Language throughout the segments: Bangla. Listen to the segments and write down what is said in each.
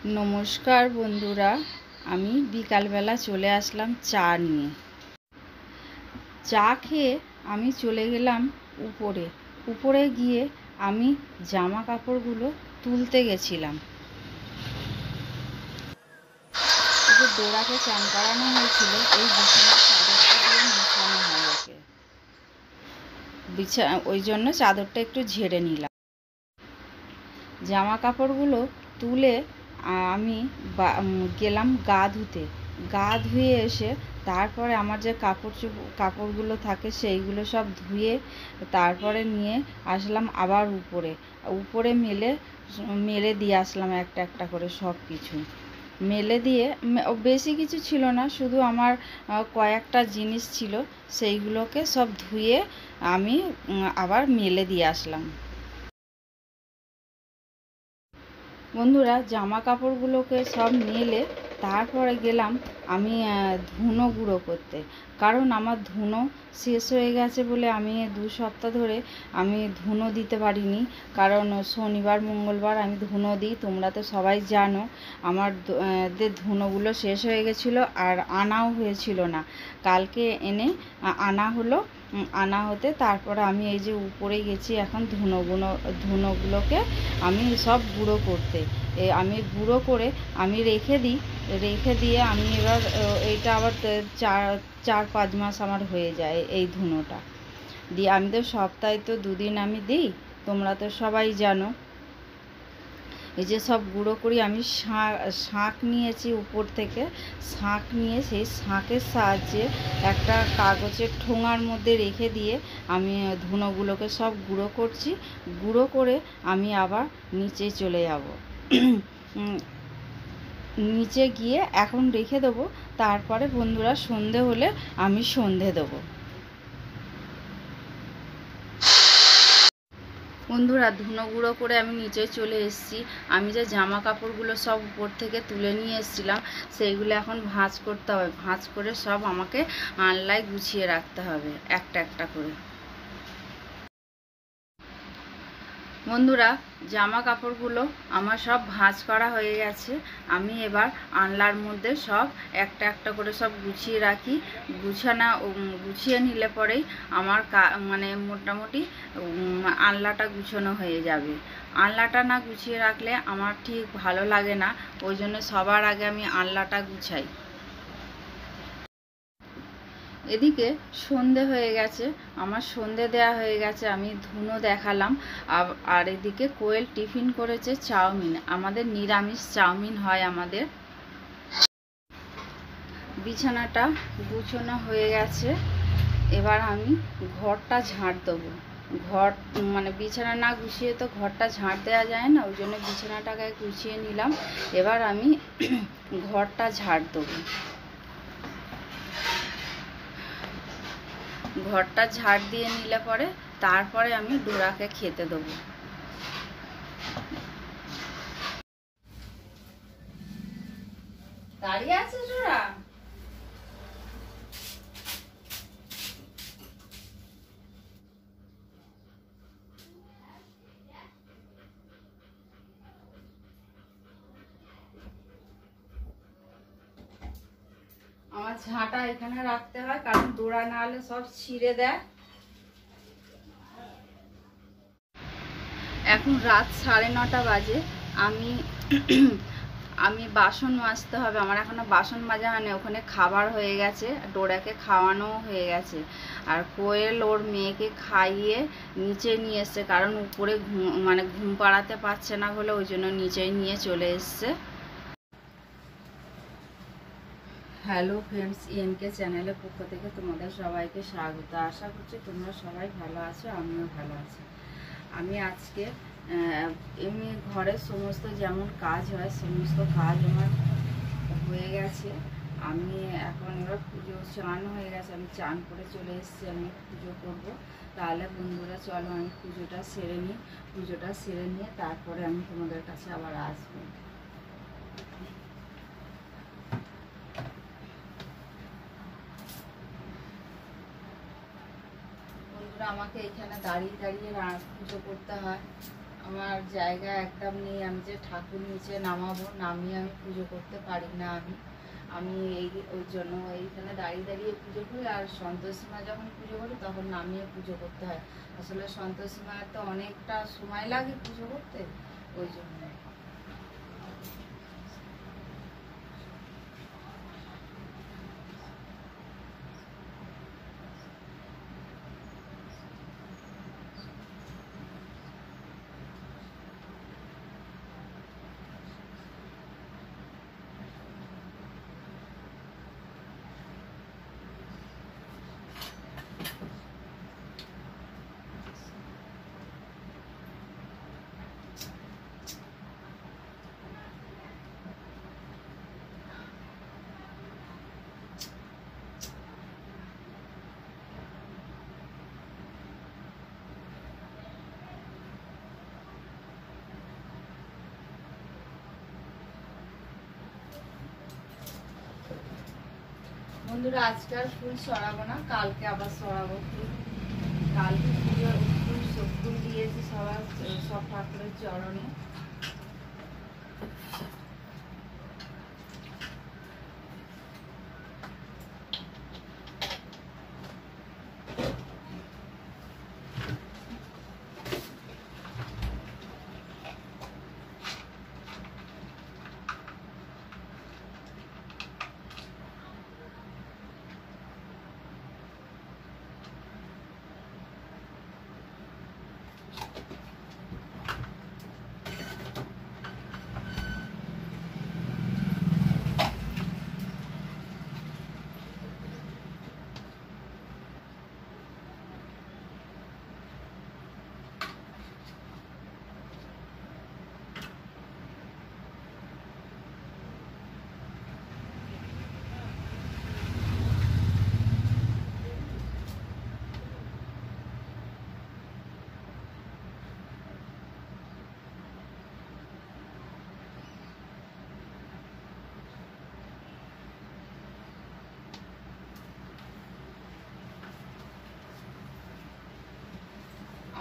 नमस्कार बंधुरा आमी बिकालबेला चले आसलाम चा निये। चा खेये आमी चले गेलाम ऊपरे। ऊपरे गिये आमी जामा कापड़गुलो तुलते गेछिलाम। डोराके चान करानो हयेछिलो एई बिछानार चादरटा दिये मुछानो हय ओके। ओई जन्य चादरटा एकटु झेड़े निलाम। जामा कापड़गुलो तुले आमी गेलाम गा धुते। गा धुए एसे तारपरे आमार जे कापड़गुलो थाके सेइगुलो सब धुए तारपरे निये आसलाम आबार ऊपरे। ऊपरे मेले दिये आसलाम एकटा एकटा करे सब किछु मेले दिये। बेशी किछु छिलो ना, शुधु आमार कयेकटा जिनिस छिलो सेइगुलोके सब धुए आमी आबार मेले दिये आसलाम। बंधुरा जामा कापड़गुलोके सब मेले तारपरे गेलाम आमी धुनो गुঁড়ো करते। कारण आमार धुनो शेष हये गेछे बोले आमी 2 सप्ताह धरे आमी धुनो दिते पारिनी। कारण शनिवार मंगलबार आमी धुनो दिई, तोमरा तो सबाई जानो। आमार धुनोगुलो शेष हये गेछिलो आर आनाओ हयेछिलो ना। कालके एने आना हलो। आना होते तारपरे आमी एई जे ऊपरे गेছি এখন धुनोगुलोके आमी सब गुঁড়ো करते। आमी गुঁড়ো करे आमी रेखे दिई। रेखे दिए आमी एबार এইটা আবার 4-5 মাস আমার হয়ে যায় এই ধুনোটা দিয়ে। আমি তো সপ্তাহে তো 2 দিন আমি দিই, তোমরা তো সবাই জানো। এই যে সব গুঁড়ো করি আমি শাঁক নিয়েছি উপর থেকে। শাঁক নিয়ে সেই শাঁকের সাহায্যে একটা কাগজের ঠোঙার মধ্যে রেখে দিয়ে আমি ধুনোগুলোকে সব গুঁড়ো করছি। গুঁড়ো করে আমি আবার নিচে চলে যাব। নিচে গিয়ে এখন রেখে দেবো। তারপরে বন্ধুরা সন্ধে হলে আমি সন্ধে দেবো। বন্ধুরা ধুনো গুঁড়ো করে আমি নিচে চলে এসেছি। আমি যে জামা কাপড়গুলো সব উপর থেকে তুলে নিয়ে এসেছিলাম সেইগুলো এখন ভাঁজ করতে হবে। ভাঁজ করে সব আমাকে আনলায় গুছিয়ে রাখতে হবে একটা একটা করে। বন্ধুরা জামা কাপড়গুলো আমার সব ভাঁজ করা হয়ে গেছে। আমি এবার আনলার মধ্যে সব একটা একটা করে সব গুছিয়ে রাখি। গুছিয়ে নিলে পরেই আমার মানে মোটামুটি আনলাটা গুছানো হয়ে যাবে। আনলাটা না গুছিয়ে রাখলে আমার ঠিক ভালো লাগে না, ওই জন্য সবার আগে আমি আনলাটা গুছাই। এদিকে সন্ধে হয়ে গেছে, আমার সন্ধে দেয়া হয়ে গেছে। আমি ধুনো দেখালাম। আর এদিকে কোয়েল টিফিন করেছে চাউমিন। আমাদের নিরামিষ চাউমিন হয় আমাদের। বিছানাটা গুছানো হয়ে গেছে। এবার আমি ঘরটা ঝাড় দেবো। ঘর মানে বিছানা না গুছিয়ে তো ঘরটা ঝাড় দেওয়া যায় না, ওই জন্য বিছানাটাকে গুছিয়ে নিলাম। এবার আমি ঘরটা ঝাড় দেবো। ঘরটা ঝাড় দিয়ে নিলে পরে তারপরে আমি ডোরাকে খেতে দেবো। দাঁড়িয়ে আছে ডোরা? আমার ঝাঁটা এখানে রাখতে হয়, কারণ ডোরা না হলে সব ছিঁড়ে দেয়। এখন রাত 9:30 বাজে। আমি বাসন মাজতে হবে। আমার এখনো বাসন মাজা হয়নি। ওখানে খাবার হয়ে গেছে, ডোরাকে খাওয়ানো হয়ে গেছে। আর কোয়েল ওর মেয়েকে খাইয়ে নিচে নিয়ে এসছে, কারণ উপরে ঘুম পাড়াতে পারছে না বলে ওই জন্য নিচে নিয়ে চলে এসছে। হ্যালো ফ্রেন্ডস, EMK চ্যানেলের পক্ষ থেকে তোমাদের সবাইকে স্বাগত। আশা করছি তোমরা সবাই ভালো আছো, আমিও ভালো আছি। আমি আজকে এমনি ঘরের সমস্ত যেমন কাজ হয় সমস্ত কাজ আমার হয়ে গেছে। আমি এখন এবার পুজো স্নান হয়ে গেছে, আমি চান করে চলে এসেছি। আমি পুজো করব। তাহলে বন্ধুরা চলো আমি পুজোটা সেরে নিই। পুজোটা সেরে নিয়ে তারপরে আমি তোমাদের কাছে আবার আসবো। আমাকে এখানে দাঁড়িয়ে দাঁড়িয়ে পুজো করতে হয়। আমার জায়গা একদম নেই, আমি যে ঠাকুর নিচে নামাবো, নামিয়ে আমি পুজো করতে পারি না। আমি ওই জন্য এইখানে দাঁড়িয়ে দাঁড়িয়ে পুজো করি। আর সন্তোষী মা যখন পুজো করি তখন নামিয়ে পুজো করতে হয়। আসলে সন্তোষী মায়ের তো অনেকটা সময় লাগে পুজো করতে, ওই জন্য। বন্ধুরা, আজকে আর ফুল সরাবো না, কালকে আবার সরাবো ফুল। কালকে ফুল দিয়েছি সব ঠাকুরের চরণে।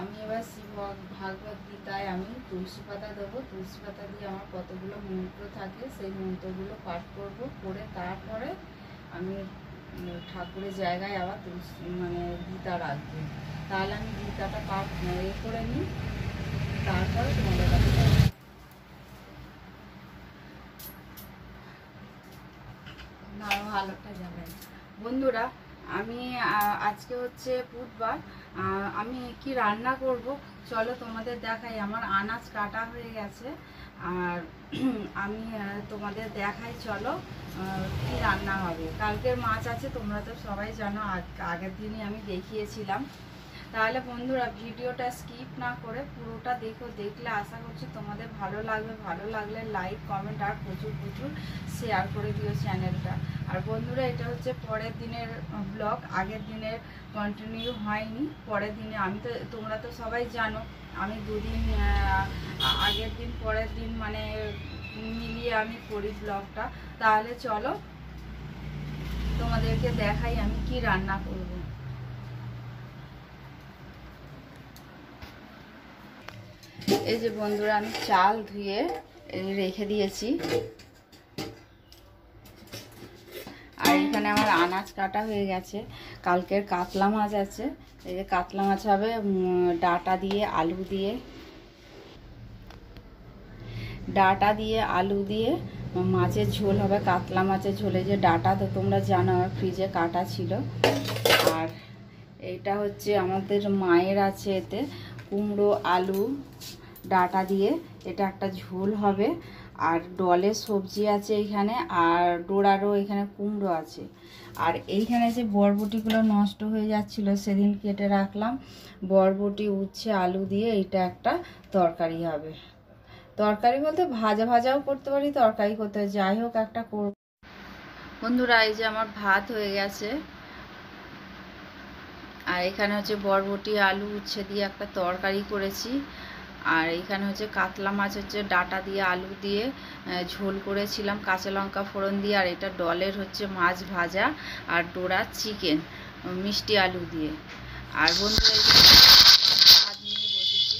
আমি এবার ভাগবত গীতায় আমি তুলসী পাতা দেবো। তুলসী পাতা দিয়ে আমার কতগুলো মন্ত্র থাকে, সেই মন্ত্রগুলো পাঠ করব, করে তারপরে আমি ঠাকুরের জায়গায় আবার তুলসী গীতা রাখবো। তাহলে আমি গীতাটা পাঠ করে নিই, তারপরে তোমাদের কাছে যাবো। না, ভালোটা যাবেন। বন্ধুরা, আমি আজকে হচ্ছে বুধবার, আমি কি রান্না করব চলো তোমাদের দেখাই। আমার আনাজ কাটা হয়ে গেছে, আর আমি তোমাদের দেখাই চলো কি রান্না হবে। কালকের মাছ আছে, তোমরা তো সবাই জানো, আগের দিনই আমি দেখিয়েছিলাম। তাহলে বন্ধুরা, ভিডিওটা স্কিপ না করে পুরোটা দেখো। দেখলে আশা করছি তোমাদের ভালো লাগবে। ভালো লাগলে লাইক, কমেন্ট আর প্রচুর প্রচুর শেয়ার করে দিও চ্যানেলটা। আর বন্ধুরা, এটা হচ্ছে পরের দিনের ব্লগ, আগের দিনের কন্টিনিউ হয়নি। পরের দিনে তোমরা তো সবাই জানো আমি দুদিন আগের দিন পরের দিন মিলিয়ে আমি করি ব্লগটা। তাহলে চলো তোমাদেরকে দেখাই আমি কি রান্না করব। এই যে বন্ধুরা, আমি চাল ধুয়ে রেখে দিয়েছি, আর এখানে আমার আনাজ কাটা হয়ে গেছে। কালকের কাতলা মাছ আছে, এই যে কাতলা মাছ হবে ডাটা দিয়ে আলু দিয়ে মাছের ঝোল হবে। কাতলা মাছের ঝোলে যে ডাটা তো তোমরা জানো আমার ফ্রিজে কাটা ছিল। আর এটা হচ্ছে আমাদের মায়ের আছে, এতে কুমড়ো আলু ডাটা দিয়ে এটা একটা ঝোল হবে। আর ডলের সবজি আছে এইখানে, আর ডোড়ারও এখানে কুমড়ো আছে। আর এইখানে যে বরবটিগুলো নষ্ট হয়ে যাচ্ছিল সেদিন কেটে রাখলাম, বরবটি উচ্ছে আলু দিয়ে এটা একটা তরকারি হবে। তরকারি বলতে ভাজাও করতে পারি, তরকারি করতে পারি, যাই হোক একটা করব। বন্ধুরা, এই যে আমার ভাত হয়ে গেছে, আর এখানে হচ্ছে বরবটি আলু উচ্ছে দিয়ে একটা তরকারি করেছি। আর এখানে হচ্ছে কাতলা মাছ হচ্ছে ডাটা দিয়ে আলু দিয়ে ঝোল করেছিলাম কাঁচা লঙ্কা ফোড়ন দিয়ে। আর এটা ডলের হচ্ছে মাছ ভাজা, আর ডোড়ার চিকেন মিষ্টি আলু দিয়ে। আর বন্ধুরা, ভাত নিয়ে বসেছি,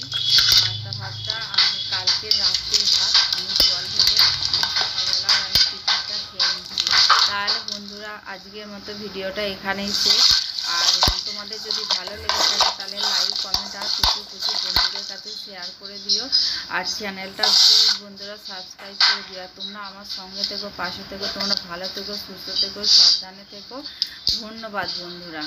পান্তা ভাতটা আজকের মতো ভিডিওটা এখানেই শেষ। আর তোমাদের যদি ভালো লেগে থাকে তাহলে লাইক কমেন্ট আর প্রচুর বন্ধুদের কাছে শেয়ার করে দিও। আর চ্যানেলটা প্লিজ বন্ধুরা সাবস্ক্রাইব করে দিও। আর তোমরা আমার সঙ্গে থেকো, পাশে থেকো, তোমরা ভালো থেকো, সুস্থ থেকো, সাবধানে থেকো। ধন্যবাদ বন্ধুরা।